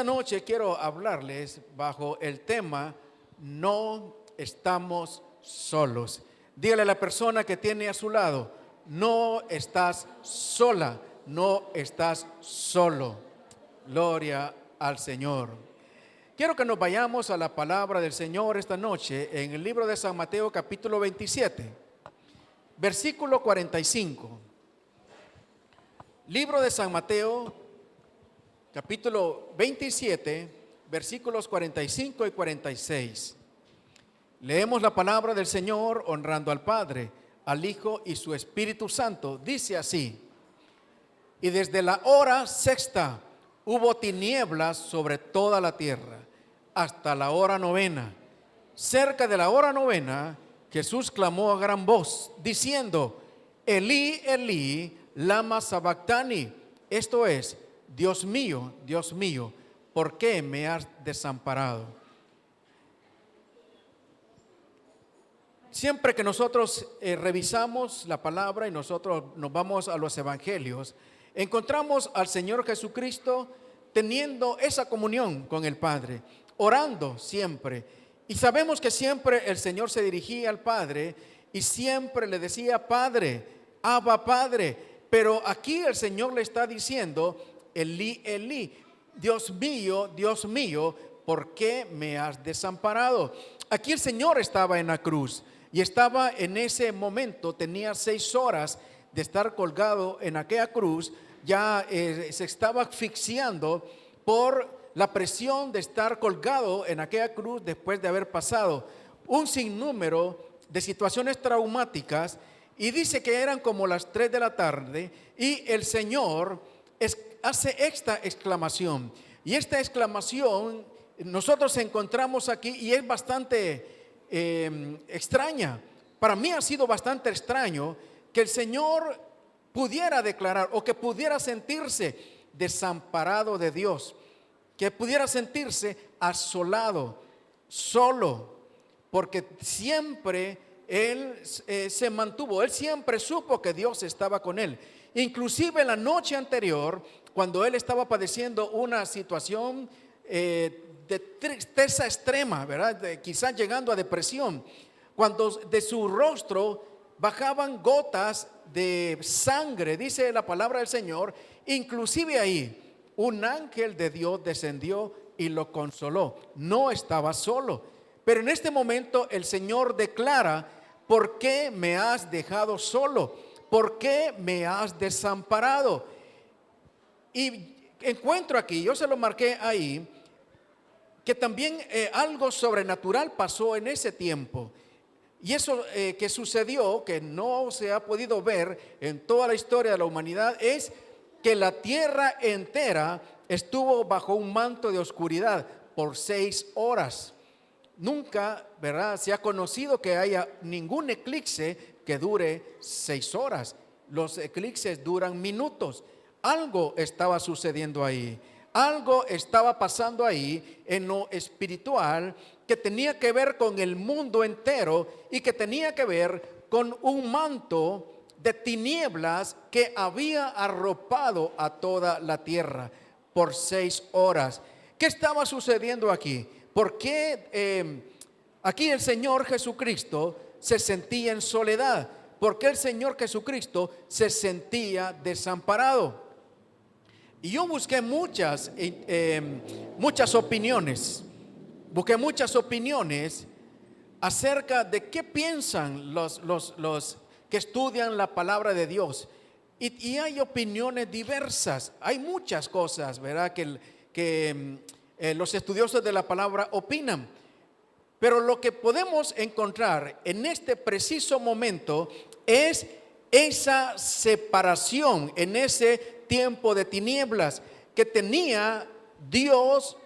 esta noche quiero hablarles bajo el tema no estamos solos. Dígale a la persona que tiene a su lado, no estás sola, no estás solo. Gloria al Señor. Quiero que nos vayamos a la palabra del Señor esta noche en el libro de San Mateo capítulo 27, versículo 45. Libro de San Mateo capítulo 27, versículos 45 y 46. Leemos la palabra del Señor honrando al Padre, al Hijo y su Espíritu Santo. Dice así: y desde la hora sexta hubo tinieblas sobre toda la tierra, hasta la hora novena. Cerca de la hora novena, Jesús clamó a gran voz, diciendo: Elí, Elí, lama sabactani. Esto es: Dios mío, ¿por qué me has desamparado? Siempre que nosotros revisamos la palabra y nosotros nos vamos a los evangelios, encontramos al Señor Jesucristo teniendo esa comunión con el Padre, orando siempre. Y sabemos que siempre el Señor se dirigía al Padre y siempre le decía: Padre, Abba Padre. Pero aquí el Señor le está diciendo: Elí, Elí, Dios mío, ¿por qué me has desamparado? Aquí el Señor estaba en la cruz y estaba en ese momento, tenía 6 horas de estar colgado en aquella cruz. Ya se estaba asfixiando por la presión de estar colgado en aquella cruz después de haber pasado un sinnúmero de situaciones traumáticas. Y dice que eran como las 3 de la tarde y el Señor hace esta exclamación. Y esta exclamación nosotros encontramos aquí y es bastante extraña. Para mí ha sido bastante extraño que el Señor pudiera declarar o que pudiera sentirse desamparado de Dios, que pudiera sentirse asolado, solo, porque siempre Él se mantuvo, Él siempre supo que Dios estaba con Él. Inclusive la noche anterior, cuando Él estaba padeciendo una situación de tristeza extrema, ¿verdad? Quizás llegando a depresión, cuando de su rostro bajaban gotas de sangre, dice la palabra del Señor, inclusive ahí un ángel de Dios descendió y lo consoló. No estaba solo. Pero en este momento el Señor declara: ¿por qué me has dejado solo? ¿Por qué me has desamparado? Y encuentro aquí, yo se lo marqué ahí, que también algo sobrenatural pasó en ese tiempo. Y eso que sucedió, que no se ha podido ver en toda la historia de la humanidad, es que la tierra entera estuvo bajo un manto de oscuridad por 6 horas. Nunca, ¿verdad?, se ha conocido que haya ningún eclipse que dure 6 horas. Los eclipses duran minutos. Algo estaba sucediendo ahí. Algo estaba pasando ahí en lo espiritual que tenía que ver con el mundo entero y que tenía que ver con un manto de tinieblas que había arropado a toda la tierra por 6 horas. ¿Qué estaba sucediendo aquí? ¿Por qué aquí el Señor Jesucristo se sentía en soledad? ¿Por qué el Señor Jesucristo se sentía desamparado? Y yo busqué muchas opiniones. Busqué muchas opiniones acerca de qué piensan los que estudian la palabra de Dios. Y hay opiniones diversas. Hay muchas cosas, ¿verdad?, que los estudiosos de la palabra opinan. Pero lo que podemos encontrar en este preciso momento es esa separación en ese tiempo de tinieblas que tenía Dios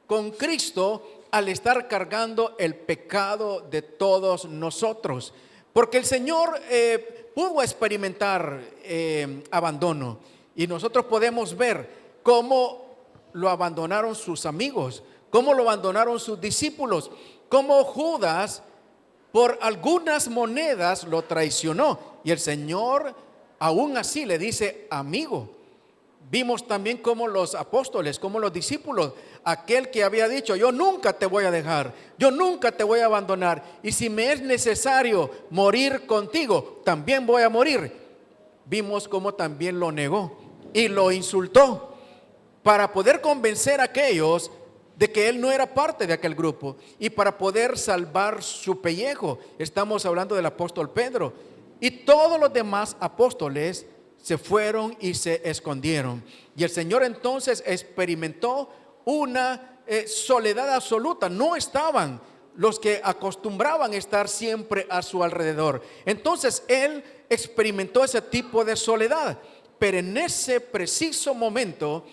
con Cristo al estar cargando el pecado de todos nosotros. Porque el Señor pudo experimentar abandono, y nosotros podemos ver cómo lo abandonaron sus amigos, cómo lo abandonaron sus discípulos, cómo Judas por algunas monedas lo traicionó, y el Señor aún así le dice amigo. Vimos también cómo los apóstoles, como los discípulos, aquel que había dicho: yo nunca te voy a dejar, yo nunca te voy a abandonar, y si me es necesario morir contigo, también voy a morir. Vimos cómo también lo negó y lo insultó para poder convencer a aquellos de que él no era parte de aquel grupo y para poder salvar su pellejo. Estamos hablando del apóstol Pedro, y todos los demás apóstoles se fueron y se escondieron. Y el Señor entonces experimentó una soledad absoluta. No estaban los que acostumbraban estar siempre a su alrededor. Entonces Él experimentó ese tipo de soledad. Pero en ese preciso momento,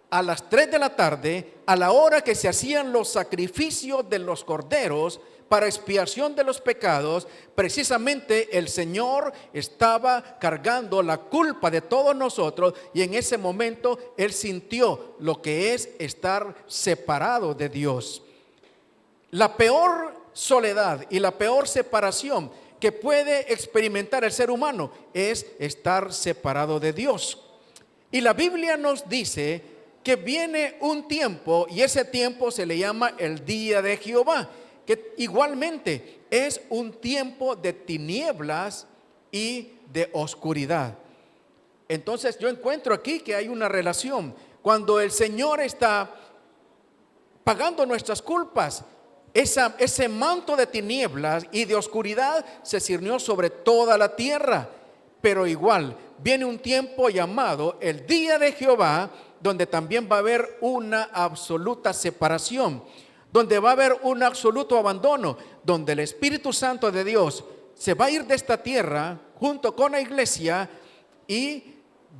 a las 3 de la tarde, a la hora que se hacían los sacrificios de los corderos para expiación de los pecados, precisamente el Señor estaba cargando la culpa de todos nosotros, y en ese momento Él sintió lo que es estar separado de Dios. La peor soledad y la peor separación que puede experimentar el ser humano es estar separado de Dios. Y la Biblia nos dice que viene un tiempo, y ese tiempo se le llama el día de Jehová, que igualmente es un tiempo de tinieblas y de oscuridad. Entonces yo encuentro aquí que hay una relación. Cuando el Señor está pagando nuestras culpas, ese manto de tinieblas y de oscuridad se ciñó sobre toda la tierra. Pero igual viene un tiempo llamado el día de Jehová, donde también va a haber una absoluta separación, donde va a haber un absoluto abandono, donde el Espíritu Santo de Dios se va a ir de esta tierra junto con la iglesia, y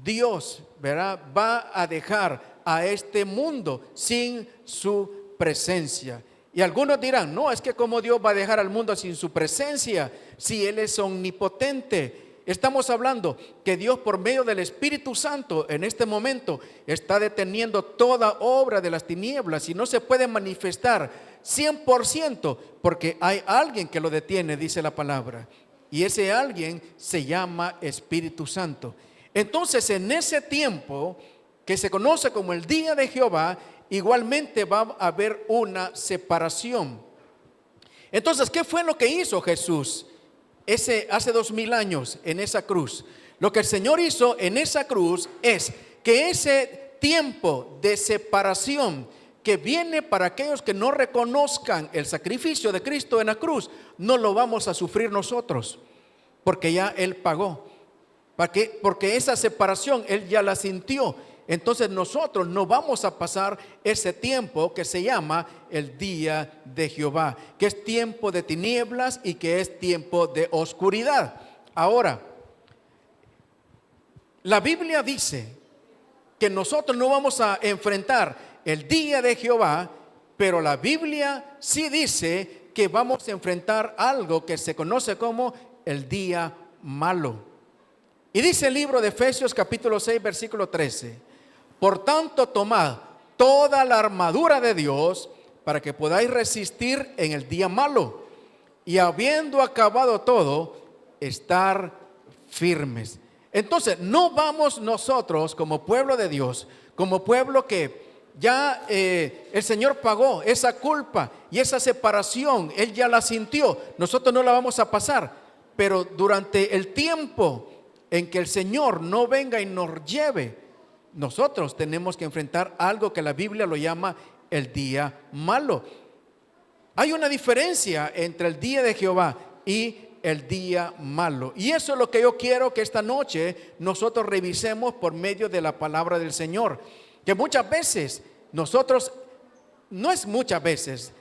Dios, ¿verdad?, va a dejar a este mundo sin su presencia. Y algunos dirán: no, es que como Dios va a dejar al mundo sin su presencia, si Él es omnipotente. Estamos hablando que Dios, por medio del Espíritu Santo, en este momento está deteniendo toda obra de las tinieblas, y no se puede manifestar 100% porque hay alguien que lo detiene, dice la palabra, y ese alguien se llama Espíritu Santo. Entonces, en ese tiempo que se conoce como el día de Jehová, igualmente va a haber una separación. Entonces, ¿qué fue lo que hizo Jesús hace 2000 años en esa cruz? Lo que el Señor hizo en esa cruz es que ese tiempo de separación que viene para aquellos que no reconozcan el sacrificio de Cristo en la cruz, no lo vamos a sufrir nosotros, porque ya Él pagó. Porque esa separación Él ya la sintió. Entonces nosotros no vamos a pasar ese tiempo que se llama el día de Jehová, que es tiempo de tinieblas y que es tiempo de oscuridad. Ahora, la Biblia dice que nosotros no vamos a enfrentar el día de Jehová, pero la Biblia sí dice que vamos a enfrentar algo que se conoce como el día malo. Y dice el libro de Efesios capítulo 6 versículo 13: por tanto, tomad toda la armadura de Dios para que podáis resistir en el día malo, y habiendo acabado todo, estar firmes. Entonces, no vamos nosotros como pueblo de Dios, como pueblo que ya el Señor pagó esa culpa y esa separación, Él ya la sintió, nosotros no la vamos a pasar. Pero durante el tiempo en que el Señor no venga y nos lleve, nosotros tenemos que enfrentar algo que la Biblia lo llama el día malo. Hay una diferencia entre el día de Jehová y el día malo, y eso es lo que yo quiero que esta noche nosotros revisemos por medio de la palabra del Señor. Que muchas veces nosotros, no es muchas veces,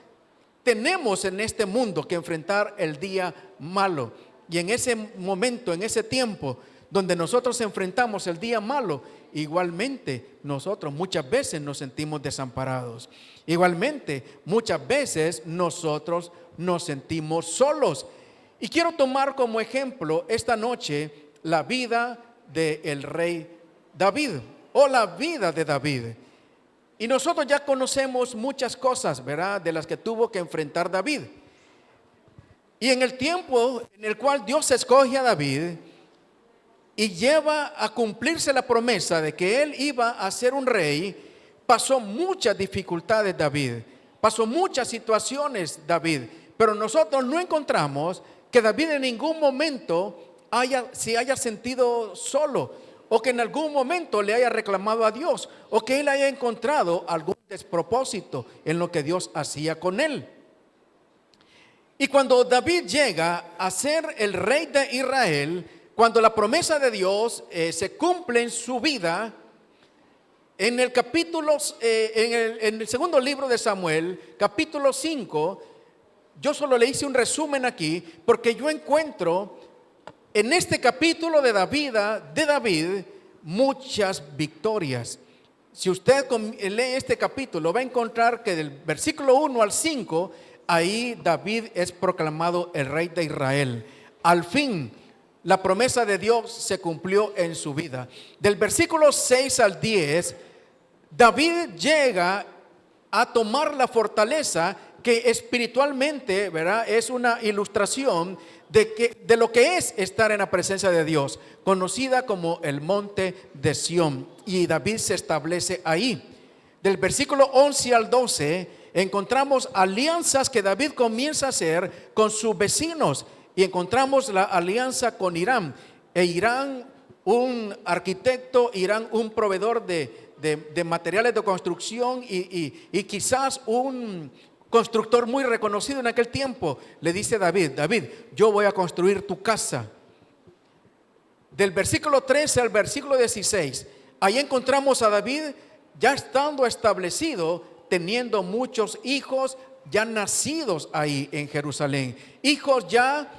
tenemos en este mundo que enfrentar el día malo, y en ese momento, en ese tiempo donde nosotros enfrentamos el día malo, igualmente nosotros muchas veces nos sentimos desamparados. Igualmente muchas veces nosotros nos sentimos solos. Y quiero tomar como ejemplo esta noche la vida del rey David, o la vida de David. Y nosotros ya conocemos muchas cosas, ¿verdad?, de las que tuvo que enfrentar David. Y en el tiempo en el cual Dios escoge a David, y lleva a cumplirse la promesa de que él iba a ser un rey, pasó muchas dificultades David, pasó muchas situaciones David, pero nosotros no encontramos que David en ningún momento se haya sentido solo, o que en algún momento le haya reclamado a Dios, o que él haya encontrado algún despropósito en lo que Dios hacía con él. Y cuando David llega a ser el rey de Israel, cuando la promesa de Dios se cumple en su vida, en el capítulo, en el segundo libro de Samuel, capítulo 5, yo solo le hice un resumen aquí, porque yo encuentro en este capítulo de David muchas victorias. Si usted lee este capítulo, va a encontrar que del versículo 1 al 5, ahí David es proclamado el rey de Israel. Al fin, la promesa de Dios se cumplió en su vida. Del versículo 6 al 10, David llega a tomar la fortaleza que espiritualmente, ¿verdad?, es una ilustración de lo que es estar en la presencia de Dios, conocida como el monte de Sión. Y David se establece ahí. Del versículo 11 al 12 encontramos alianzas que David comienza a hacer con sus vecinos, y encontramos la alianza con Irán. Irán, un arquitecto, Irán, un proveedor de materiales de construcción y quizás un constructor muy reconocido en aquel tiempo, le dice a David, yo voy a construir tu casa. Del versículo 13 al versículo 16, ahí encontramos a David ya estando establecido, teniendo muchos hijos ya nacidos ahí en Jerusalén, hijos ya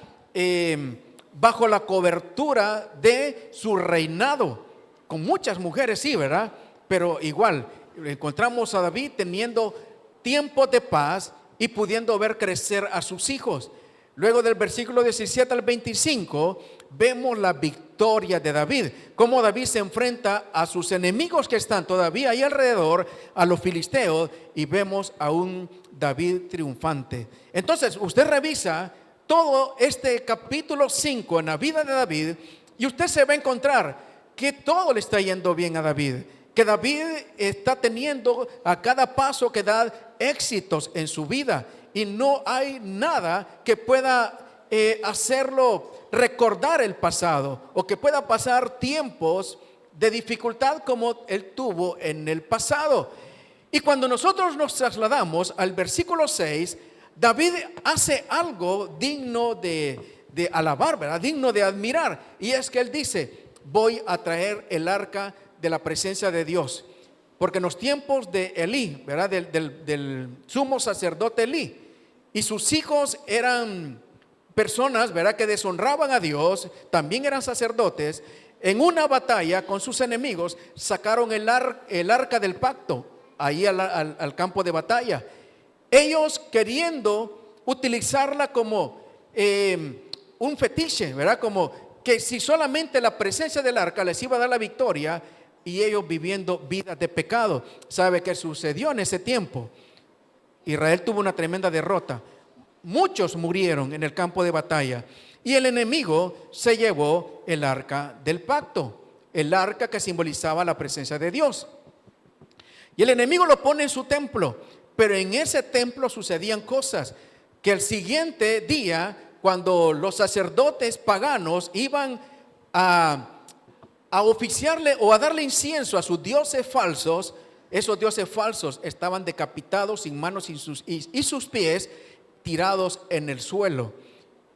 bajo la cobertura de su reinado, con muchas mujeres, sí, ¿verdad? Pero igual encontramos a David teniendo tiempos de paz y pudiendo ver crecer a sus hijos. Luego del versículo 17 al 25 vemos la victoria de David, cómo David se enfrenta a sus enemigos que están todavía ahí alrededor, a los filisteos, y vemos a un David triunfante. Entonces usted revisa todo este capítulo 5 en la vida de David y usted se va a encontrar que todo le está yendo bien a David, que David está teniendo a cada paso que da éxitos en su vida, y no hay nada que pueda hacerlo recordar el pasado, o que pueda pasar tiempos de dificultad como él tuvo en el pasado. Y cuando nosotros nos trasladamos al versículo 6, David hace algo digno de alabar, ¿verdad?, digno de admirar, y es que él dice: voy a traer el arca de la presencia de Dios, porque en los tiempos de Elí, ¿verdad?, del sumo sacerdote Elí, y sus hijos eran personas, ¿verdad?, que deshonraban a Dios, también eran sacerdotes. En una batalla con sus enemigos sacaron el arca del pacto ahí al campo de batalla, ellos queriendo utilizarla como un fetiche, ¿verdad?, como que si solamente la presencia del arca les iba a dar la victoria, y ellos viviendo vidas de pecado. ¿Sabe qué sucedió en ese tiempo? Israel tuvo una tremenda derrota. Muchos murieron en el campo de batalla, y el enemigo se llevó el arca del pacto, el arca que simbolizaba la presencia de Dios. Y el enemigo lo pone en su templo, pero en ese templo sucedían cosas que el siguiente día, cuando los sacerdotes paganos iban a oficiarle o a darle incienso a sus dioses falsos, esos dioses falsos estaban decapitados, sin manos y sus pies tirados en el suelo.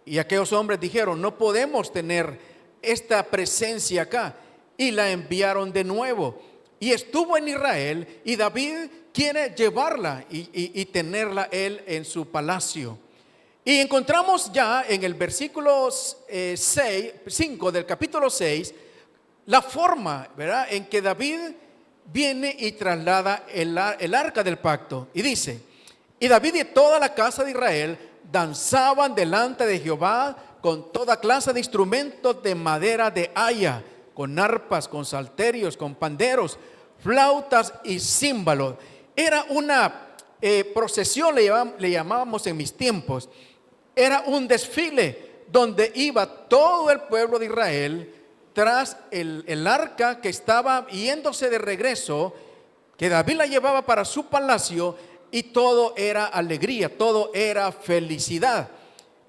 Y aquellos hombres dijeron: no podemos tener esta presencia acá, y la enviaron de nuevo, y estuvo en Israel, y David quiere llevarla y tenerla él en su palacio. Y encontramos ya en el versículo 5 del capítulo 6 la forma, ¿verdad?, en que David viene y traslada el arca del pacto. Y dice: y David y toda la casa de Israel danzaban delante de Jehová con toda clase de instrumentos de madera de haya, con arpas, con salterios, con panderos, flautas y címbalos. Era una procesión, le llamábamos en mis tiempos. Era un desfile donde iba todo el pueblo de Israel tras el arca que estaba yéndose de regreso, que David la llevaba para su palacio, y todo era alegría, todo era felicidad.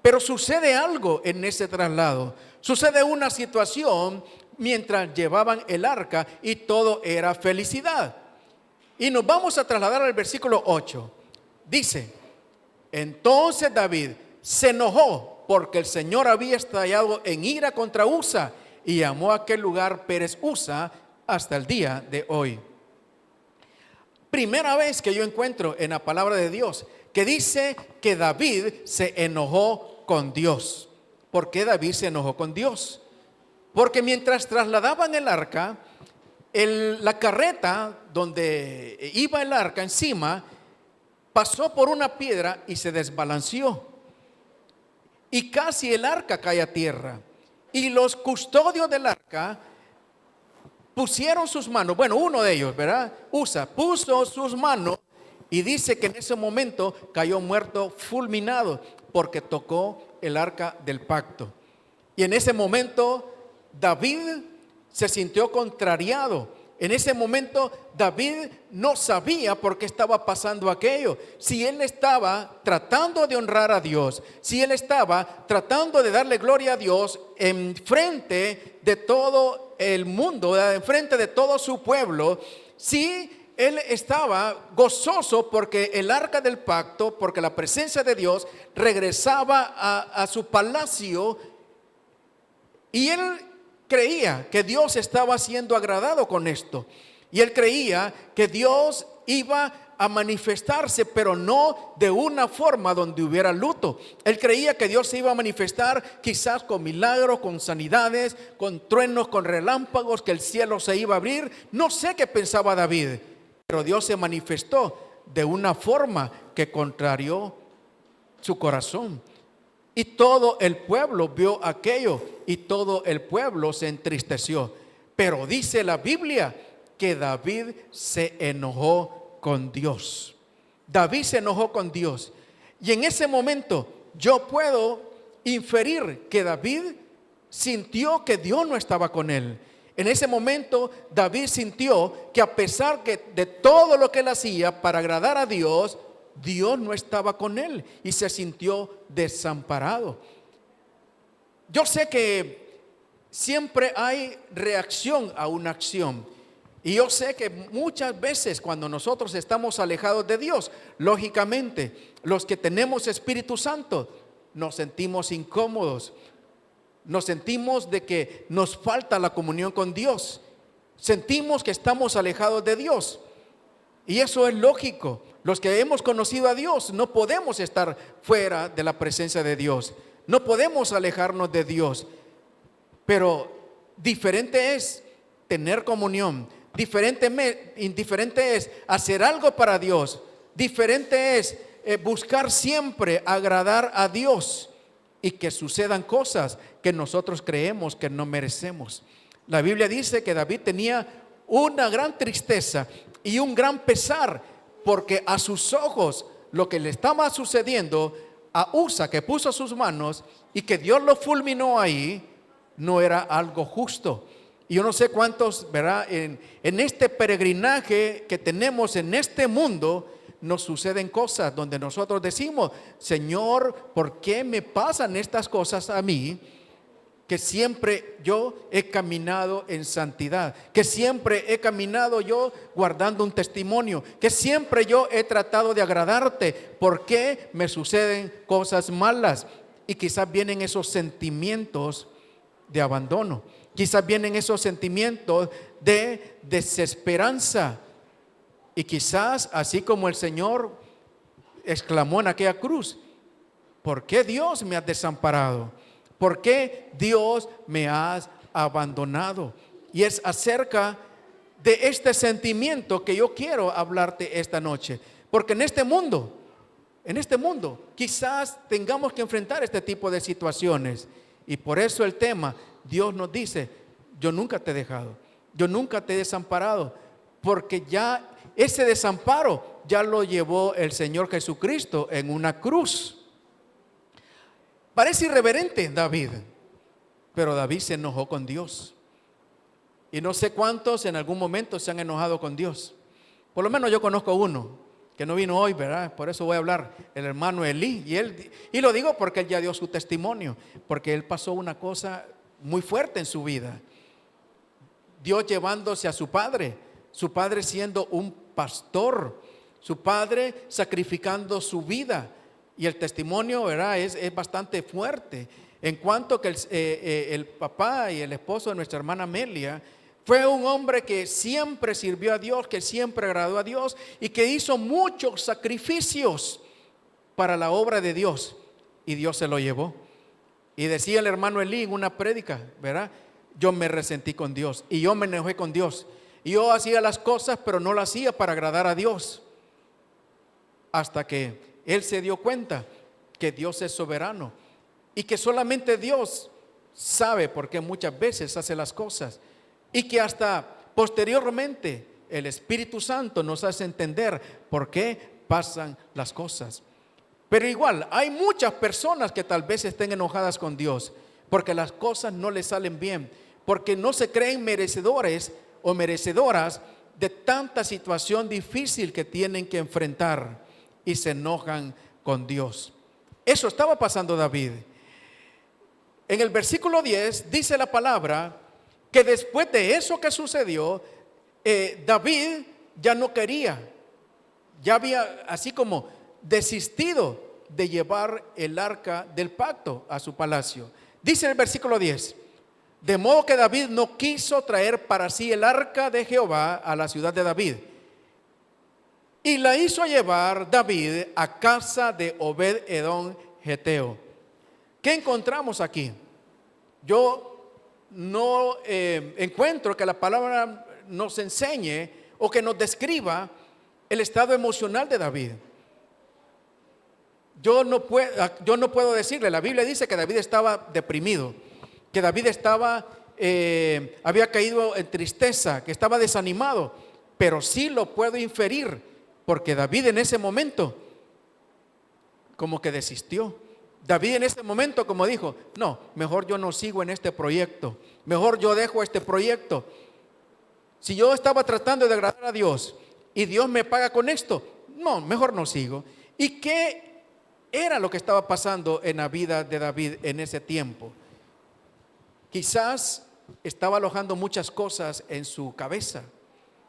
Pero sucede algo en ese traslado. Sucede una situación mientras llevaban el arca y todo era felicidad. Y nos vamos a trasladar al versículo 8. Dice: entonces David se enojó porque el Señor había estallado en ira contra Usa, y llamó a aquel lugar Pérez Usa hasta el día de hoy. Primera vez que yo encuentro en la palabra de Dios que dice que David se enojó con Dios. ¿Por qué David se enojó con Dios? Porque mientras trasladaban el arca, la carreta donde iba el arca encima pasó por una piedra y se desbalanceó, y casi el arca cae a tierra. Y los custodios del arca pusieron sus manos, bueno, uno de ellos, ¿verdad? Usa, puso sus manos, y dice que en ese momento cayó muerto fulminado porque tocó el arca del pacto. Y en ese momento David se sintió contrariado. En ese momento David no sabía por qué estaba pasando aquello. Si él estaba tratando de honrar a Dios, si él estaba tratando de darle gloria a Dios en frente de todo el mundo, en frente de todo su pueblo, si él estaba gozoso porque el arca del pacto, porque la presencia de Dios regresaba a su palacio, y él creía que Dios estaba siendo agradado con esto, y él creía que Dios iba a manifestarse, pero no de una forma donde hubiera luto. Él creía que Dios se iba a manifestar quizás con milagros, con sanidades, con truenos, con relámpagos, que el cielo se iba a abrir. No sé qué pensaba David, pero Dios se manifestó de una forma que contrarió su corazón. Y todo el pueblo vio aquello, y todo el pueblo se entristeció. Pero dice la Biblia que David se enojó con Dios. David se enojó con Dios. Y en ese momento yo puedo inferir que David sintió que Dios no estaba con él. En ese momento David sintió que a pesar de todo lo que él hacía para agradar a Dios, Dios no estaba con él, y se sintió desamparado. Yo sé que siempre hay reacción a una acción, y yo sé que muchas veces cuando nosotros estamos alejados de Dios, lógicamente los que tenemos Espíritu Santo nos sentimos incómodos, nos sentimos de que nos falta la comunión con Dios, sentimos que estamos alejados de Dios, y eso es lógico. Los que hemos conocido a Dios no podemos estar fuera de la presencia de Dios, no podemos alejarnos de Dios. Pero diferente es tener comunión, diferente es hacer algo para Dios, diferente es buscar siempre agradar a Dios, y que sucedan cosas que nosotros creemos que no merecemos. La Biblia dice que David tenía una gran tristeza y un gran pesar, porque a sus ojos lo que le estaba sucediendo a Usa, que puso sus manos y que Dios lo fulminó ahí, no era algo justo. Y yo no sé cuántos, ¿verdad? En este peregrinaje que tenemos en este mundo, nos suceden cosas donde nosotros decimos: Señor, ¿por qué me pasan estas cosas a mí? Que siempre yo he caminado en santidad, que siempre he caminado yo guardando un testimonio, que siempre yo he tratado de agradarte. ¿Por qué me suceden cosas malas? Y quizás vienen esos sentimientos de abandono, quizás vienen esos sentimientos de desesperanza, y quizás así como el Señor exclamó en aquella cruz: ¿por qué Dios me has desamparado? ¿Por qué Dios me has abandonado? Y es acerca de este sentimiento que yo quiero hablarte esta noche, porque en este mundo quizás tengamos que enfrentar este tipo de situaciones, y por eso el tema, Dios nos dice: yo nunca te he dejado, yo nunca te he desamparado, porque ya ese desamparo ya lo llevó el Señor Jesucristo en una cruz. Parece irreverente David, pero David se enojó con Dios. Y no sé cuántos en algún momento se han enojado con Dios. Por lo menos yo conozco uno que no vino hoy, ¿verdad? Por eso voy a hablar, el hermano Elí. Y lo digo porque él ya dio su testimonio, porque él pasó una cosa muy fuerte en su vida. Dios llevándose a su padre siendo un pastor, su padre sacrificando su vida. Y el testimonio, ¿verdad?, es bastante fuerte. En cuanto que el papá y el esposo de nuestra hermana Amelia fue un hombre que siempre sirvió a Dios, que siempre agradó a Dios y que hizo muchos sacrificios para la obra de Dios. Y Dios se lo llevó. Y decía el hermano Elí en una prédica, ¿verdad? Yo me resentí con Dios y yo me enojé con Dios. Y yo hacía las cosas, pero no las hacía para agradar a Dios. Hasta que él se dio cuenta que Dios es soberano y que solamente Dios sabe por qué muchas veces hace las cosas. Y que hasta posteriormente el Espíritu Santo nos hace entender por qué pasan las cosas. Pero igual, hay muchas personas que tal vez estén enojadas con Dios porque las cosas no les salen bien, porque no se creen merecedores o merecedoras de tanta situación difícil que tienen que enfrentar y se enojan con Dios. Eso estaba pasando David. En el versículo 10 dice la palabra que después de eso que sucedió, David ya no quería, ya había así como desistido de llevar el arca del pacto a su palacio. Dice el versículo 10, de modo que David no quiso traer para sí el arca de Jehová a la ciudad de David, y la hizo llevar David a casa de Obed-Edom geteo. ¿Qué encontramos aquí? Yo no encuentro que la palabra nos enseñe o que nos describa el estado emocional de David. Yo no puedo decirle, la Biblia dice que David estaba deprimido, que David había caído en tristeza, que estaba desanimado, pero sí lo puedo inferir, porque David en ese momento como que desistió. David en ese momento como dijo, no, mejor yo no sigo en este proyecto, mejor yo dejo este proyecto. Si yo estaba tratando de agradar a Dios y Dios me paga con esto, no, mejor no sigo. ¿Y qué era lo que estaba pasando en la vida de David en ese tiempo? Quizás estaba alojando muchas cosas en su cabeza,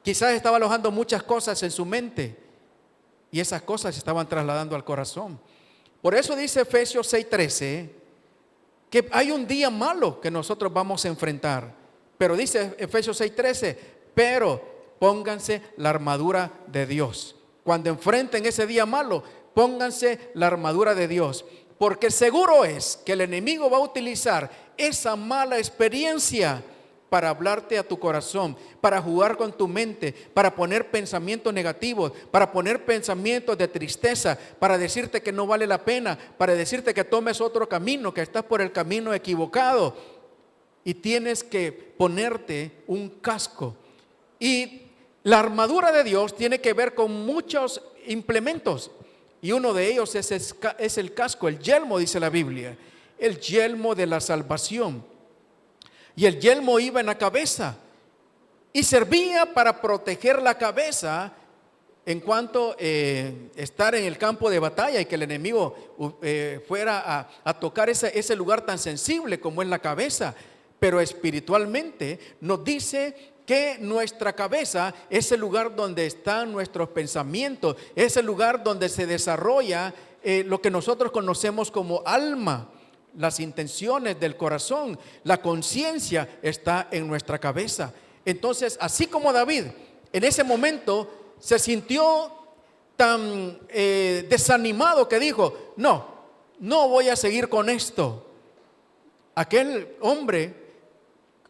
quizás estaba alojando muchas cosas en su mente, y esas cosas se estaban trasladando al corazón. Por eso dice Efesios 6:13 que hay un día malo que nosotros vamos a enfrentar. Pero dice Efesios 6:13, pero pónganse la armadura de Dios. Cuando enfrenten ese día malo, pónganse la armadura de Dios. Porque seguro es que el enemigo va a utilizar esa mala experiencia para hablarte a tu corazón, para jugar con tu mente, para poner pensamientos negativos, para poner pensamientos de tristeza, para decirte que no vale la pena, para decirte que tomes otro camino, que estás por el camino equivocado. Y tienes que ponerte un casco. Y la armadura de Dios tiene que ver con muchos implementos. Y uno de ellos es el casco, el yelmo, dice la Biblia. El yelmo de la salvación. Y el yelmo iba en la cabeza y servía para proteger la cabeza en cuanto estar en el campo de batalla y que el enemigo fuera a tocar ese lugar tan sensible como es la cabeza. Pero espiritualmente nos dice que nuestra cabeza es el lugar donde están nuestros pensamientos, es el lugar donde se desarrolla lo que nosotros conocemos como alma. Las intenciones del corazón, la conciencia está en nuestra cabeza. Entonces, así como David en ese momento se sintió tan desanimado que dijo, no voy a seguir con esto. Aquel hombre,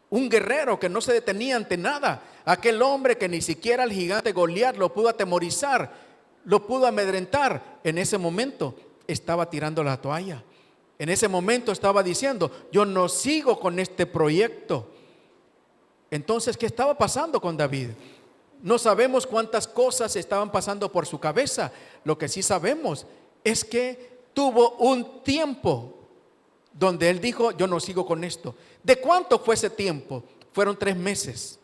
un guerrero que no se detenía ante nada, aquel hombre que ni siquiera el gigante Goliat lo pudo atemorizar, lo pudo amedrentar, en ese momento estaba tirando la toalla. En ese momento estaba diciendo, yo no sigo con este proyecto. Entonces, ¿qué estaba pasando con David? No sabemos cuántas cosas estaban pasando por su cabeza. Lo que sí sabemos es que tuvo un tiempo donde él dijo, yo no sigo con esto. ¿De cuánto fue ese tiempo? Fueron 3 meses.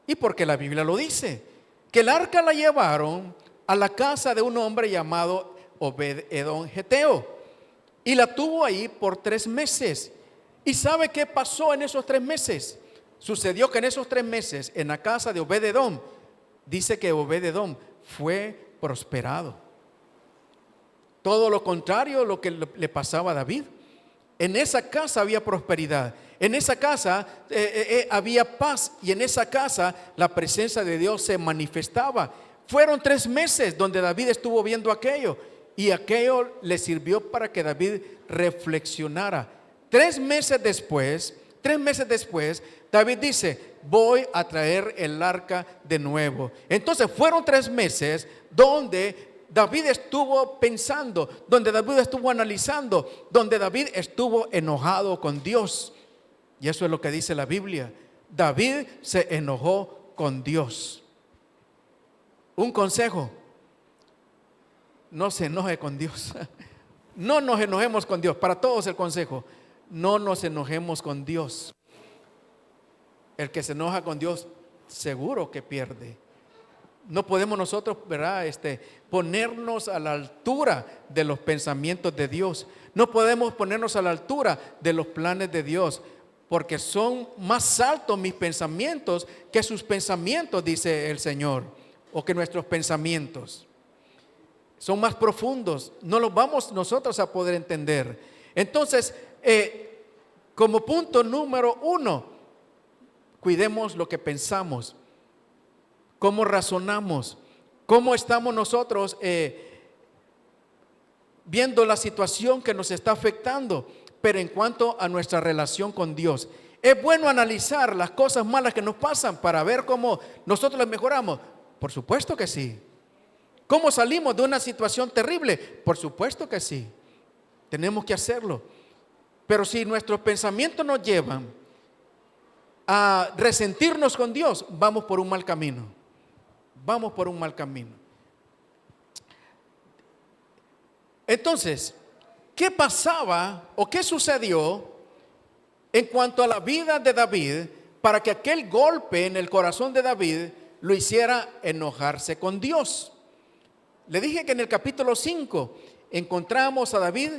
Y porque la Biblia lo dice, que el arca la llevaron a la casa de un hombre llamado Obed-Edom Geteo, y la tuvo ahí por 3 meses. ¿Y sabe qué pasó en esos 3 meses? Sucedió que en esos 3 meses, en la casa de Obed-Edom, dice que Obed-Edom fue prosperado. Todo lo contrario a lo que le pasaba a David. En esa casa había prosperidad, en esa casa había paz, y en esa casa la presencia de Dios se manifestaba. Fueron 3 meses donde David estuvo viendo aquello, y aquello le sirvió para que David reflexionara. 3 meses después, David dice: voy a traer el arca de nuevo. Entonces fueron 3 meses donde David estuvo pensando, donde David estuvo analizando, donde David estuvo enojado con Dios. Y eso es lo que dice la Biblia. David se enojó con Dios. Un consejo: no se enoje con Dios. No nos enojemos con Dios. Para todos el consejo: no nos enojemos con Dios. El que se enoja con Dios seguro que pierde. No podemos nosotros, ¿verdad?, ponernos a la altura de los pensamientos de Dios. No podemos ponernos a la altura de los planes de Dios, porque son más altos mis pensamientos que sus pensamientos, dice el Señor, o que nuestros pensamientos. Son más profundos, no los vamos nosotros a poder entender. Entonces, como punto número 1, cuidemos lo que pensamos, cómo razonamos, cómo estamos nosotros viendo la situación que nos está afectando. Pero en cuanto a nuestra relación con Dios, ¿es bueno analizar las cosas malas que nos pasan para ver cómo nosotros las mejoramos? Por supuesto que sí. ¿Cómo salimos de una situación terrible? Por supuesto que sí. Tenemos que hacerlo. Pero si nuestros pensamientos nos llevan a resentirnos con Dios, vamos por un mal camino. Vamos por un mal camino. Entonces, ¿qué pasaba o qué sucedió en cuanto a la vida de David para que aquel golpe en el corazón de David lo hiciera enojarse con Dios? Le dije que en el capítulo 5 encontramos a David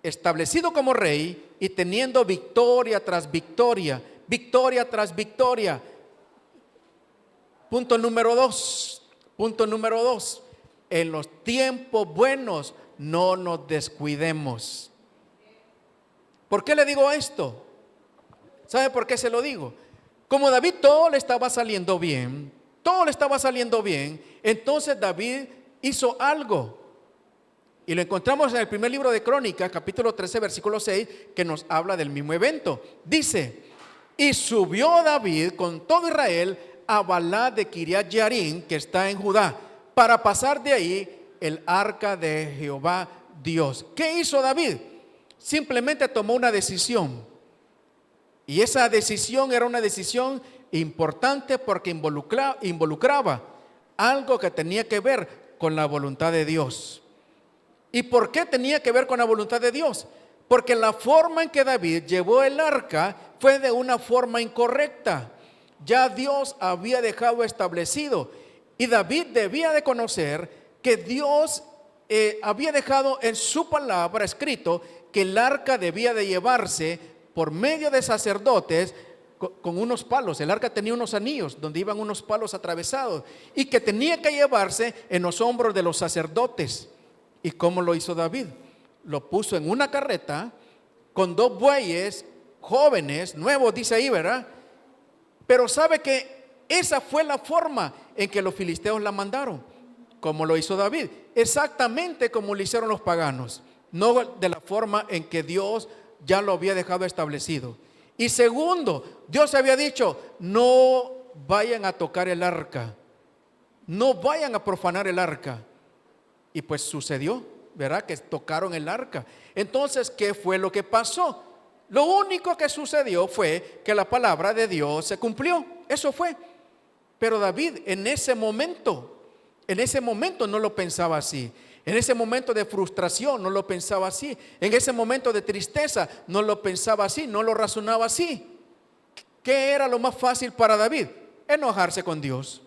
establecido como rey y teniendo victoria tras victoria, victoria tras victoria. Punto número 2, en los tiempos buenos no nos descuidemos. ¿Por qué le digo esto? ¿Sabe por qué se lo digo? Como David todo le estaba saliendo bien, entonces David hizo algo. Y lo encontramos en el primer libro de Crónicas, capítulo 13, versículo 6, que nos habla del mismo evento. Dice: y subió David con todo Israel a Balá de Kiriat Yarim, que está en Judá, para pasar de ahí el arca de Jehová Dios. ¿Qué hizo David? Simplemente tomó una decisión. Y esa decisión era una decisión importante porque involucraba algo que tenía que ver con la voluntad de Dios. ¿Y por qué tenía que ver con la voluntad de Dios? Porque la forma en que David llevó el arca fue de una forma incorrecta. Ya Dios había dejado establecido, y David debía de conocer que Dios había dejado en su palabra escrito que el arca debía de llevarse por medio de sacerdotes con unos palos. El arca tenía unos anillos donde iban unos palos atravesados, y que tenía que llevarse en los hombros de los sacerdotes. ¿Y cómo lo hizo David? Lo puso en una carreta con 2 bueyes jóvenes, nuevos, dice ahí, ¿verdad? Pero sabe que esa fue la forma en que los filisteos la mandaron. ¿Cómo lo hizo David? Exactamente como lo hicieron los paganos, no de la forma en que Dios ya lo había dejado establecido. Y segundo, Dios había dicho: no vayan a tocar el arca, no vayan a profanar el arca. Y pues sucedió, ¿verdad?, que tocaron el arca. Entonces, ¿qué fue lo que pasó? Lo único que sucedió fue que la palabra de Dios se cumplió. Eso fue. Pero David en ese momento no lo pensaba así. En ese momento de frustración no lo pensaba así. En ese momento de tristeza no lo pensaba así, no lo razonaba así. ¿Qué era lo más fácil para David? enojarse con Dios.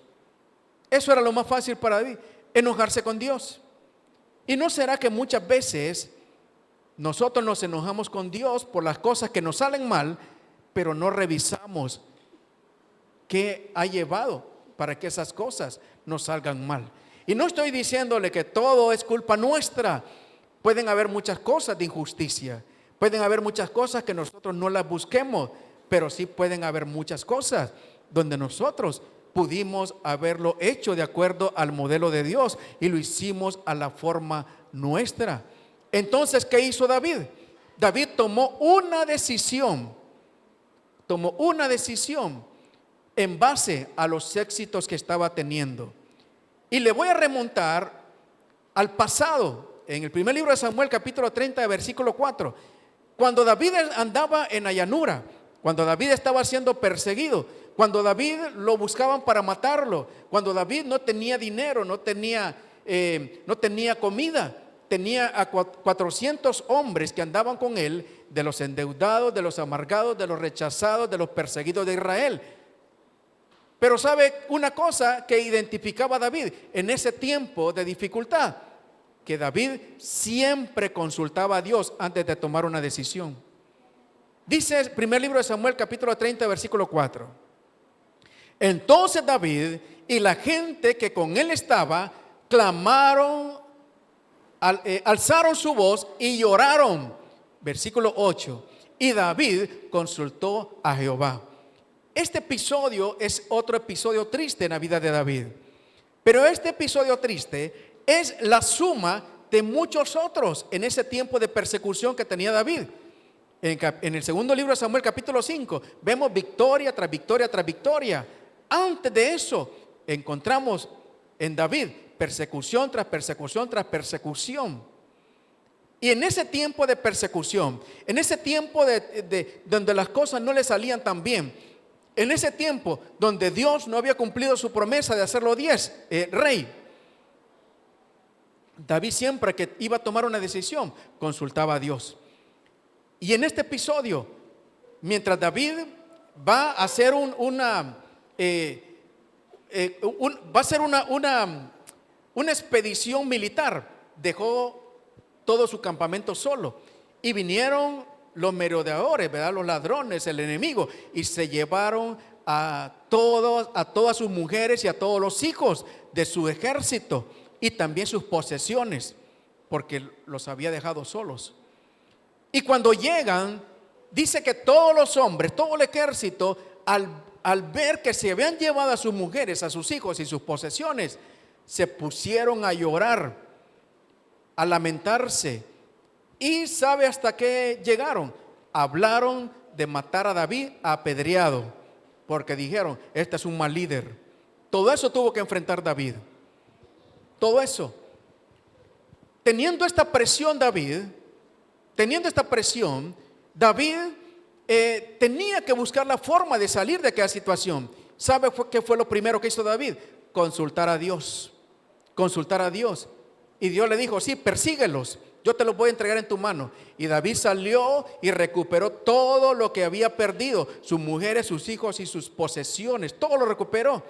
Eso era lo más fácil para David, enojarse con Dios. ¿Y no será que muchas veces nosotros nos enojamos con Dios por las cosas que nos salen mal, pero no revisamos qué ha llevado para que esas cosas nos salgan mal? Y no estoy diciéndole que todo es culpa nuestra. Pueden haber muchas cosas de injusticia, pueden haber muchas cosas que nosotros no las busquemos, pero sí pueden haber muchas cosas donde nosotros pudimos haberlo hecho de acuerdo al modelo de Dios y lo hicimos a la forma nuestra. Entonces, ¿qué hizo David? David tomó una decisión en base a los éxitos que estaba teniendo. Y le voy a remontar al pasado, en el primer libro de Samuel, capítulo 30, versículo 4. Cuando David andaba en la llanura, cuando David estaba siendo perseguido, cuando David lo buscaban para matarlo, cuando David no tenía dinero, no tenía comida, tenía a 400 hombres que andaban con él, de los endeudados, de los amargados, de los rechazados, de los perseguidos de Israel. Pero ¿sabe una cosa que identificaba a David en ese tiempo de dificultad? Que David siempre consultaba a Dios antes de tomar una decisión. Dice el primer libro de Samuel, capítulo 30, versículo 4. Entonces David y la gente que con él estaba clamaron, alzaron su voz y lloraron. Versículo 8. Y David consultó a Jehová. Este episodio es otro episodio triste en la vida de David. Pero este episodio triste es la suma de muchos otros en ese tiempo de persecución que tenía David. En el segundo libro de Samuel, capítulo 5, vemos victoria tras victoria tras victoria. Antes de eso, encontramos en David persecución tras persecución tras persecución. Y en ese tiempo de persecución, en ese tiempo donde las cosas no le salían tan bien, en ese tiempo donde Dios no había cumplido su promesa de hacerlo rey, David siempre que iba a tomar una decisión consultaba a Dios. Y en este episodio, mientras David va a hacer una expedición militar, dejó todo su campamento solo y vinieron los merodeadores, ¿verdad? Los ladrones, el enemigo, y se llevaron a todas sus mujeres y a todos los hijos de su ejército y también sus posesiones, porque los había dejado solos. Y cuando llegan, dice que todos los hombres, todo el ejército, al ver que se habían llevado a sus mujeres, a sus hijos y sus posesiones, se pusieron a llorar, a lamentarse. Y ¿sabe hasta qué llegaron? Hablaron de matar a David apedreado, porque dijeron, este es un mal líder. Todo eso tuvo que enfrentar David. Todo eso. Teniendo esta presión David tenía que buscar la forma de salir de aquella situación. ¿Sabe qué fue lo primero que hizo David? Consultar a Dios. Y Dios le dijo, sí, persíguelos, yo te los voy a entregar en tu mano. Y David salió y recuperó todo lo que había perdido, sus mujeres, sus hijos y sus posesiones, todo lo recuperó.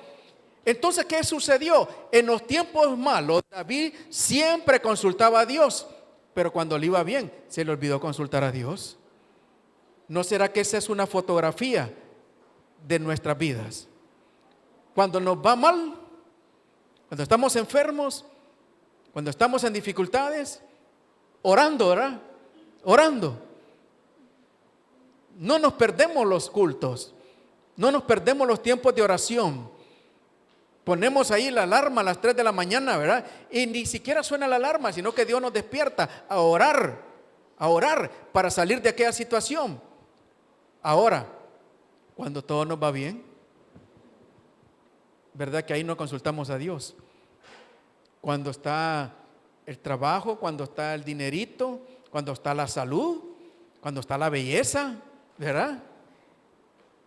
Entonces, ¿qué sucedió? En los tiempos malos, David siempre consultaba a Dios, pero cuando le iba bien, se le olvidó consultar a Dios. ¿No será que esa es una fotografía de nuestras vidas? Cuando nos va mal, cuando estamos enfermos, cuando estamos en dificultades, orando, ¿verdad? Orando. No nos perdemos los cultos, no nos perdemos los tiempos de oración. Ponemos ahí la alarma a las 3 de la mañana, ¿verdad? Y ni siquiera suena la alarma, sino que Dios nos despierta a orar para salir de aquella situación. Ahora, cuando todo nos va bien, ¿verdad que ahí no consultamos a Dios? Cuando está el trabajo, cuando está el dinerito, cuando está la salud, cuando está la belleza, ¿verdad?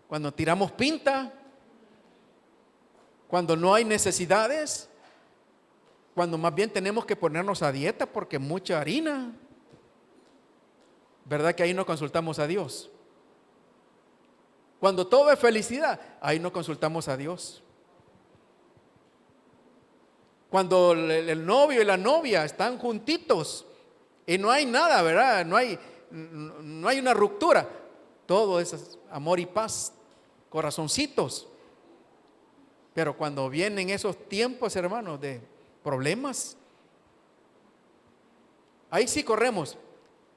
Cuando tiramos pinta, cuando no hay necesidades, cuando más bien tenemos que ponernos a dieta porque mucha harina, ¿verdad que ahí no consultamos a Dios? Cuando todo es felicidad, ahí no consultamos a Dios. Cuando el novio y la novia están juntitos y no hay nada, ¿verdad? No hay una ruptura. Todo es amor y paz, corazoncitos. Pero cuando vienen esos tiempos, hermanos, de problemas, ahí sí corremos.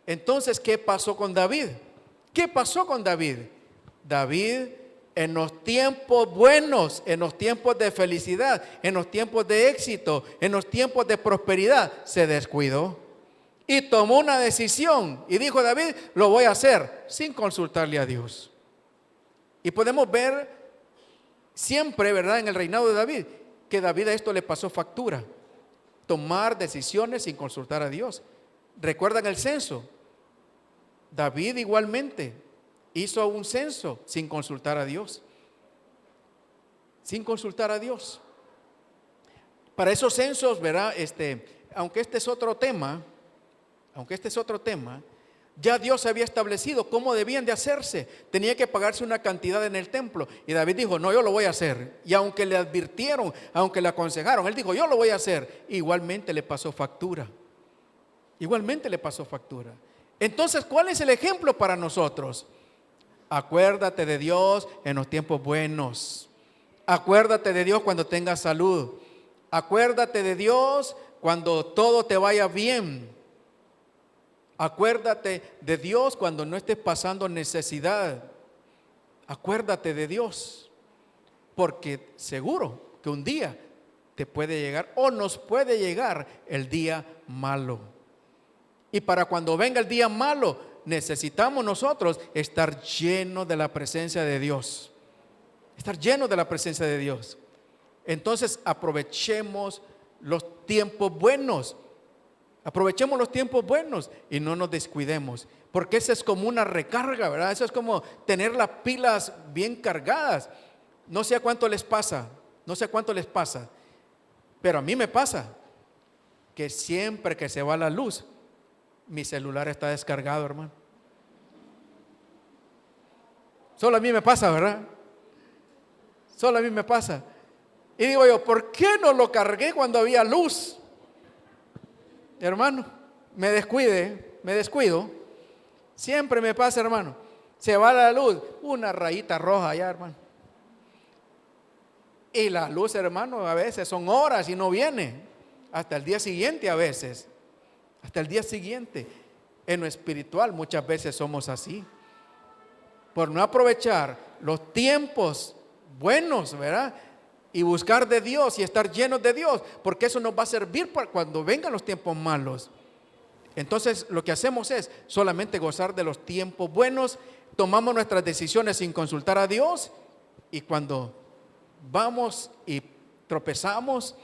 Entonces, ¿qué pasó con David? ¿Qué pasó con David? David, en los tiempos buenos, en los tiempos de felicidad, en los tiempos de éxito, en los tiempos de prosperidad, se descuidó y tomó una decisión y dijo: David, lo voy a hacer, sin consultarle a Dios. Y podemos ver siempre, ¿verdad?, en el reinado de David, que David a esto le pasó factura: tomar decisiones sin consultar a Dios. ¿Recuerdan el censo? David igualmente hizo un censo sin consultar a Dios. Sin consultar a Dios. Para esos censos, ¿verdad? Aunque este es otro tema, ya Dios había establecido cómo debían de hacerse. Tenía que pagarse una cantidad en el templo. Y David dijo: no, yo lo voy a hacer. Y aunque le advirtieron, aunque le aconsejaron, él dijo: yo lo voy a hacer. Igualmente le pasó factura. Entonces, ¿cuál es el ejemplo para nosotros? Acuérdate de Dios en los tiempos buenos. Acuérdate de Dios cuando tengas salud. Acuérdate de Dios cuando todo te vaya bien. Acuérdate de Dios cuando no estés pasando necesidad. Acuérdate de Dios, porque seguro que un día te puede llegar o nos puede llegar el día malo. Y para cuando venga el día malo, necesitamos nosotros estar llenos de la presencia de Dios. Estar llenos de la presencia de Dios. Entonces aprovechemos los tiempos buenos. Aprovechemos los tiempos buenos y no nos descuidemos, porque eso es como una recarga, ¿verdad? Eso es como tener las pilas bien cargadas. No sé a cuánto les pasa, pero a mí me pasa que siempre que se va la luz, mi celular está descargado, hermano. Solo a mí me pasa, ¿verdad? Solo a mí me pasa. Y digo yo: ¿por qué no lo cargué cuando había luz? Hermano, me descuido. Siempre me pasa, hermano. Se va la luz, una rayita roja allá, hermano. Y la luz, hermano, a veces son horas y no viene. Hasta el día siguiente a veces. En lo espiritual muchas veces somos así. Por no aprovechar los tiempos buenos, ¿verdad? Y buscar de Dios y estar llenos de Dios, porque eso nos va a servir para cuando vengan los tiempos malos. Entonces lo que hacemos es solamente gozar de los tiempos buenos, tomamos nuestras decisiones sin consultar a Dios, y cuando vamos y tropezamos,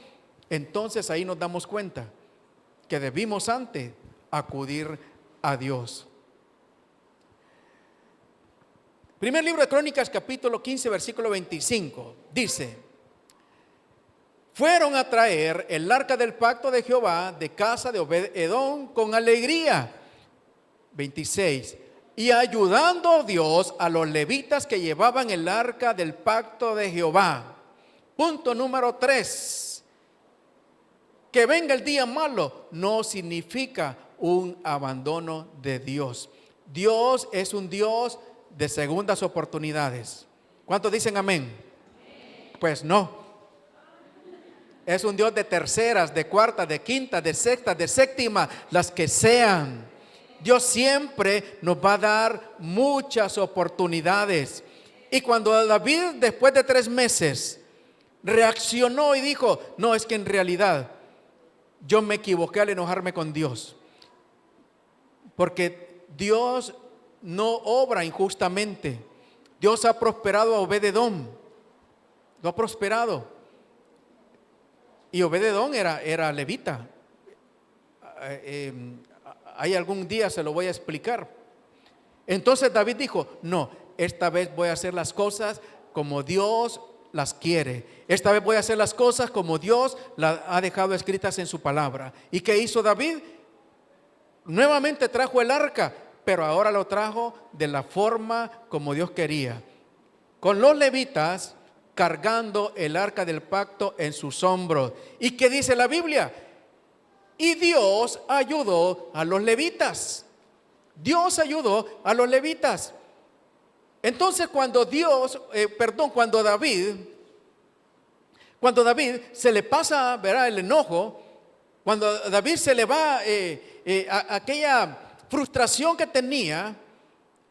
entonces ahí nos damos cuenta que debimos antes acudir a Dios. Primer libro de Crónicas, capítulo 15, versículo 25, dice: fueron a traer el arca del pacto de Jehová de casa de Obed-edom con alegría. 26. Y ayudando Dios a los levitas que llevaban el arca del pacto de Jehová. Punto número 3. Que venga el día malo no significa un abandono de Dios. Dios es un Dios de segundas oportunidades. ¿Cuántos dicen amén? Pues no. Es un Dios de terceras, de cuartas, de quintas, de sextas, de séptimas, las que sean. Dios siempre nos va a dar muchas oportunidades. Y cuando David, después de 3 meses, reaccionó y dijo: no, es que en realidad yo me equivoqué al enojarme con Dios, porque Dios no obra injustamente. Dios ha prosperado a Obed-edom, lo ha prosperado. Y Obed-edom era levita. Hay algún día se lo voy a explicar. Entonces David dijo: no, esta vez voy a hacer las cosas como Dios las quiere. Esta vez voy a hacer las cosas como Dios las ha dejado escritas en su palabra. ¿Y qué hizo David? Nuevamente trajo el arca, pero ahora lo trajo de la forma como Dios quería. con los levitas cargando el arca del pacto en sus hombros. ¿Y qué dice la Biblia? Y Dios ayudó a los levitas. Dios ayudó a los levitas. Entonces cuando David se le pasa, verá, el enojo, cuando David se le va aquella frustración que tenía,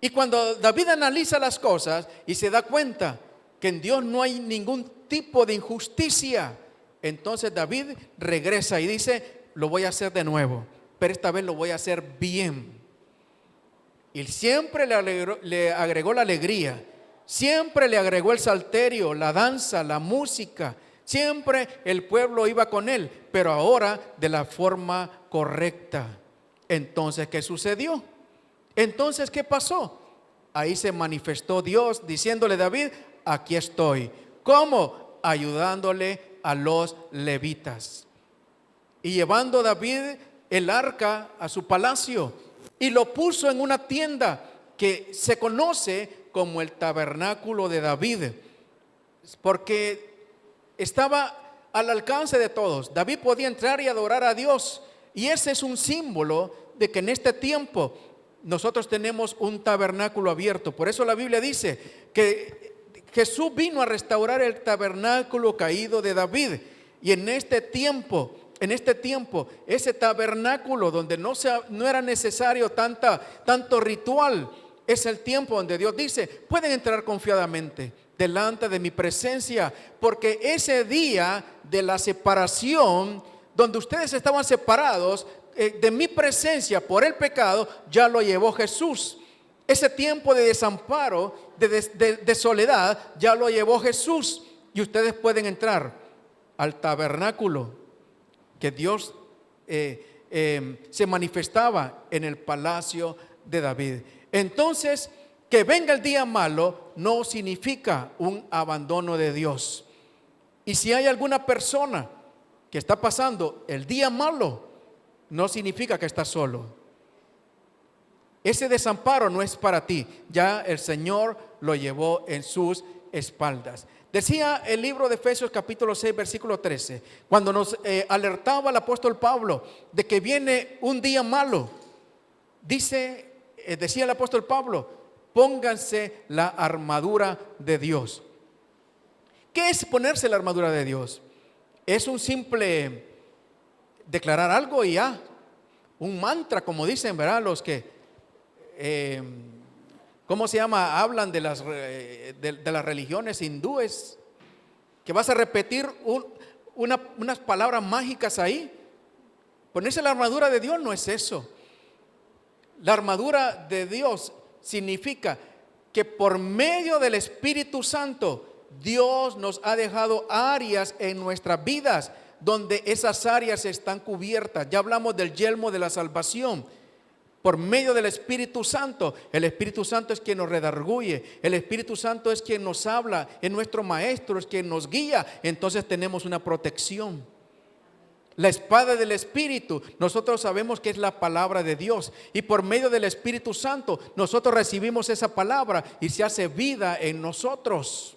y cuando David analiza las cosas y se da cuenta que en Dios no hay ningún tipo de injusticia, entonces David regresa y dice: lo voy a hacer de nuevo, pero esta vez lo voy a hacer bien. Y siempre le agregó la alegría, siempre le agregó el salterio, la danza, la música. Siempre el pueblo iba con él, pero ahora de la forma correcta. Entonces, ¿qué sucedió? Entonces, ¿qué pasó? Ahí se manifestó Dios diciéndole a David: aquí estoy. ¿Cómo? Ayudándole a los levitas. Y llevando David el arca a su palacio y lo puso en una tienda que se conoce como el tabernáculo de David, porque estaba al alcance de todos. David podía entrar y adorar a Dios, y ese es un símbolo de que en este tiempo nosotros tenemos un tabernáculo abierto. Por eso la Biblia dice que Jesús vino a restaurar el tabernáculo caído de David. Y en este tiempo, ese tabernáculo donde no era necesario tanto ritual, es el tiempo donde Dios dice: pueden entrar confiadamente delante de mi presencia, porque ese día de la separación, donde ustedes estaban separados de mi presencia por el pecado, ya lo llevó Jesús. Ese tiempo de desamparo, de soledad, ya lo llevó Jesús, y ustedes pueden entrar al tabernáculo que Dios se manifestaba en el palacio de David. Entonces, que venga el día malo no significa un abandono de Dios. Y si hay alguna persona que está pasando el día malo, no significa que está solo. Ese desamparo no es para ti, ya el Señor lo llevó en sus espaldas. Decía el libro de Efesios capítulo 6 versículo 13, cuando nos alertaba el apóstol Pablo de que viene un día malo, decía el apóstol Pablo: pónganse la armadura de Dios. ¿Qué es ponerse la armadura de Dios? Es un simple declarar algo y ya, un mantra, como dicen, ¿verdad? Los que ¿cómo se llama? Hablan de las religiones hindúes, que vas a repetir unas palabras mágicas ahí. Ponerse la armadura de Dios no es eso. La armadura de Dios significa que por medio del Espíritu Santo, Dios nos ha dejado áreas en nuestras vidas donde esas áreas están cubiertas. Ya hablamos del yelmo de la salvación. Por medio del Espíritu Santo, el Espíritu Santo es quien nos redarguye, el Espíritu Santo es quien nos habla, es nuestro maestro, es quien nos guía. Entonces tenemos una protección. La espada del Espíritu, nosotros sabemos que es la palabra de Dios, y por medio del Espíritu Santo nosotros recibimos esa palabra y se hace vida en nosotros.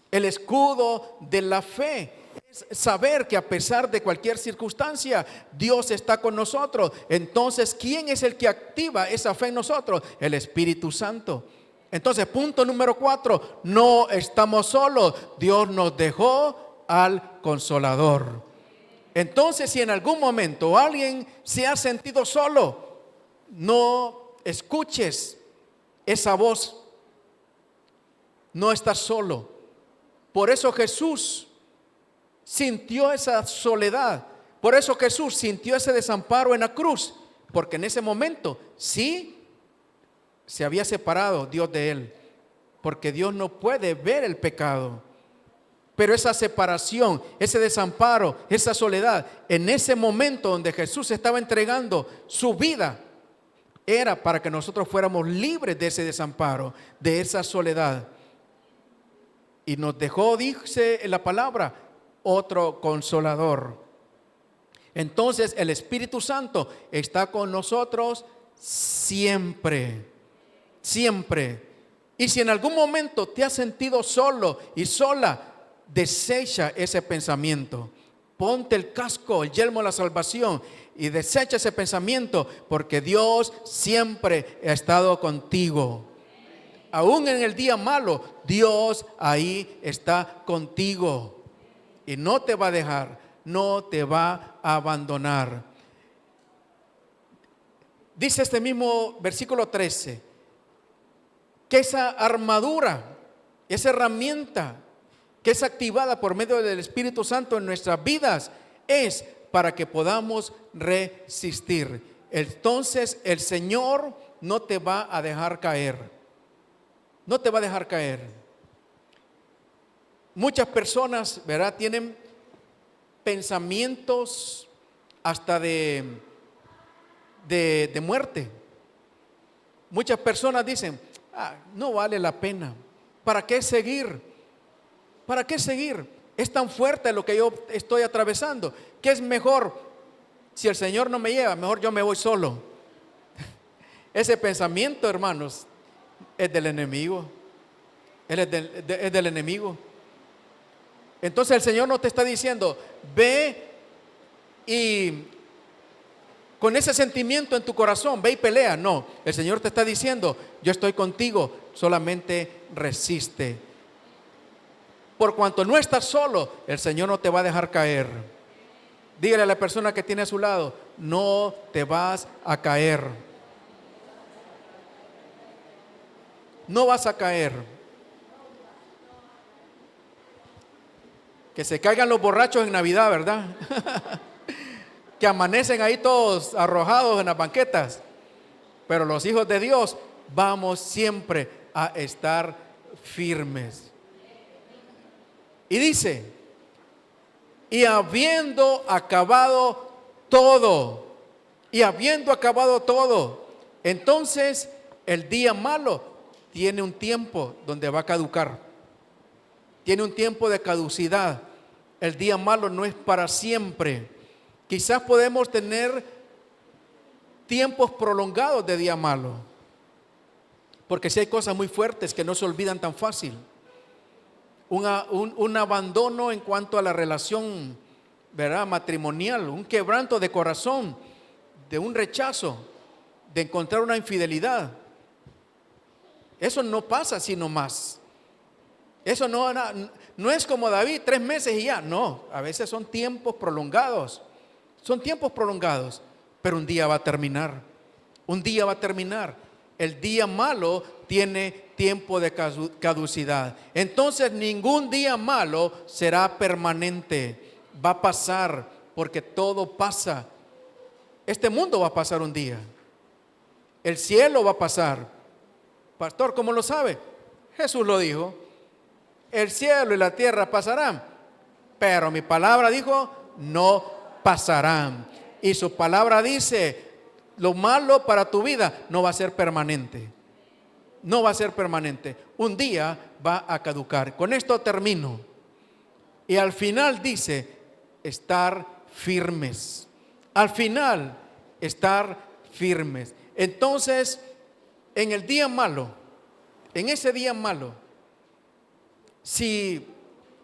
El escudo de la fe es saber que a pesar de cualquier circunstancia, Dios está con nosotros. Entonces, ¿quién es el que activa esa fe en nosotros? El Espíritu Santo. Entonces, punto número 4, no estamos solos. Dios nos dejó al Consolador. Entonces, si en algún momento alguien se ha sentido solo, no escuches esa voz. No estás solo. Por eso Jesús sintió esa soledad. Por eso Jesús sintió ese desamparo en la cruz. Porque en ese momento sí se había separado Dios de él. Porque Dios no puede ver el pecado. Pero esa separación, ese desamparo, esa soledad, en ese momento donde Jesús estaba entregando su vida, era para que nosotros fuéramos libres de ese desamparo, de esa soledad. Y nos dejó, dice en la palabra, otro Consolador. Entonces el Espíritu Santo está con nosotros siempre, siempre. Y si en algún momento te has sentido solo y sola, desecha ese pensamiento. Ponte el casco, el yelmo de la salvación y desecha ese pensamiento, porque Dios siempre ha estado contigo. Aún en el día malo, Dios ahí está contigo y no te va a dejar, no te va a abandonar. Dice este mismo versículo 13, que esa armadura, esa herramienta que es activada por medio del Espíritu Santo en nuestras vidas, es para que podamos resistir. Entonces el Señor no te va a dejar caer. No te va a dejar caer. Muchas personas, ¿verdad?, tienen pensamientos hasta de muerte. Muchas personas dicen, no vale la pena. ¿Para qué seguir? ¿Para qué seguir? Es tan fuerte lo que yo estoy atravesando, que es mejor, si el Señor no me lleva, mejor yo me voy solo. Ese pensamiento, hermanos, es del enemigo. Es del enemigo. Entonces el Señor no te está diciendo, ve y con ese sentimiento en tu corazón, ve y pelea. No, el Señor te está diciendo, yo estoy contigo, solamente resiste. Por cuanto no estás solo, el Señor no te va a dejar caer. Dígale a la persona que tiene a su lado, no te vas a caer. No vas a caer. Que se caigan los borrachos en Navidad, ¿verdad? Que amanecen ahí todos arrojados en las banquetas. Pero los hijos de Dios vamos siempre a estar firmes. Y dice, y habiendo acabado todo, entonces el día malo tiene un tiempo donde va a caducar. Tiene un tiempo de caducidad. El día malo no es para siempre. Quizás podemos tener tiempos prolongados de día malo, porque si hay cosas muy fuertes que no se olvidan tan fácil. Un abandono en cuanto a la relación, ¿verdad?, matrimonial, un quebranto de corazón, de un rechazo, de encontrar una infidelidad. Eso no pasa así nomás. Eso no es como David, 3 meses y ya. No, a veces son tiempos prolongados. Son tiempos prolongados, pero un día va a terminar. Un día va a terminar. El día malo tiene tiempo de caducidad. Entonces ningún día malo será permanente. Va a pasar, porque todo pasa. Este mundo va a pasar un día. El cielo va a pasar. Pastor, ¿cómo lo sabe? Jesús lo dijo. El cielo y la tierra pasarán, pero mi palabra dijo, no pasarán. Y su palabra dice, lo malo para tu vida no va a ser permanente. No va a ser permanente. Un día va a caducar. Con esto termino. Y al final dice, estar firmes. Al final, estar firmes. Entonces, en el día malo, en ese día malo, si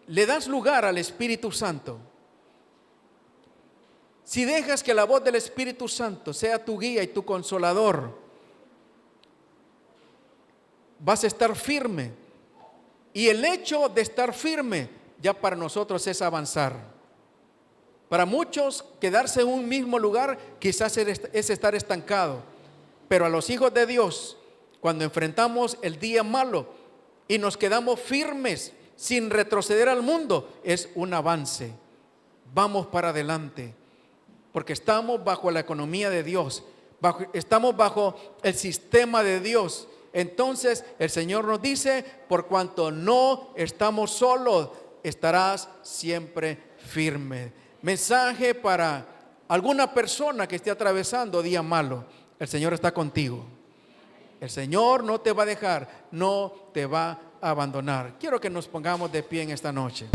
le das lugar al Espíritu Santo, si dejas que la voz del Espíritu Santo sea tu guía y tu consolador, vas a estar firme. Y el hecho de estar firme ya para nosotros es avanzar. Para muchos, quedarse en un mismo lugar quizás es estar estancado. Pero a los hijos de Dios, cuando enfrentamos el día malo y nos quedamos firmes sin retroceder al mundo, es un avance. Vamos para adelante, porque estamos bajo la economía de Dios, estamos bajo el sistema de Dios. Entonces el Señor nos dice, por cuanto no estamos solos, estarás siempre firme. Mensaje para alguna persona que esté atravesando día malo: el Señor está contigo. El Señor no te va a dejar, no te va a abandonar. Quiero que nos pongamos de pie en esta noche.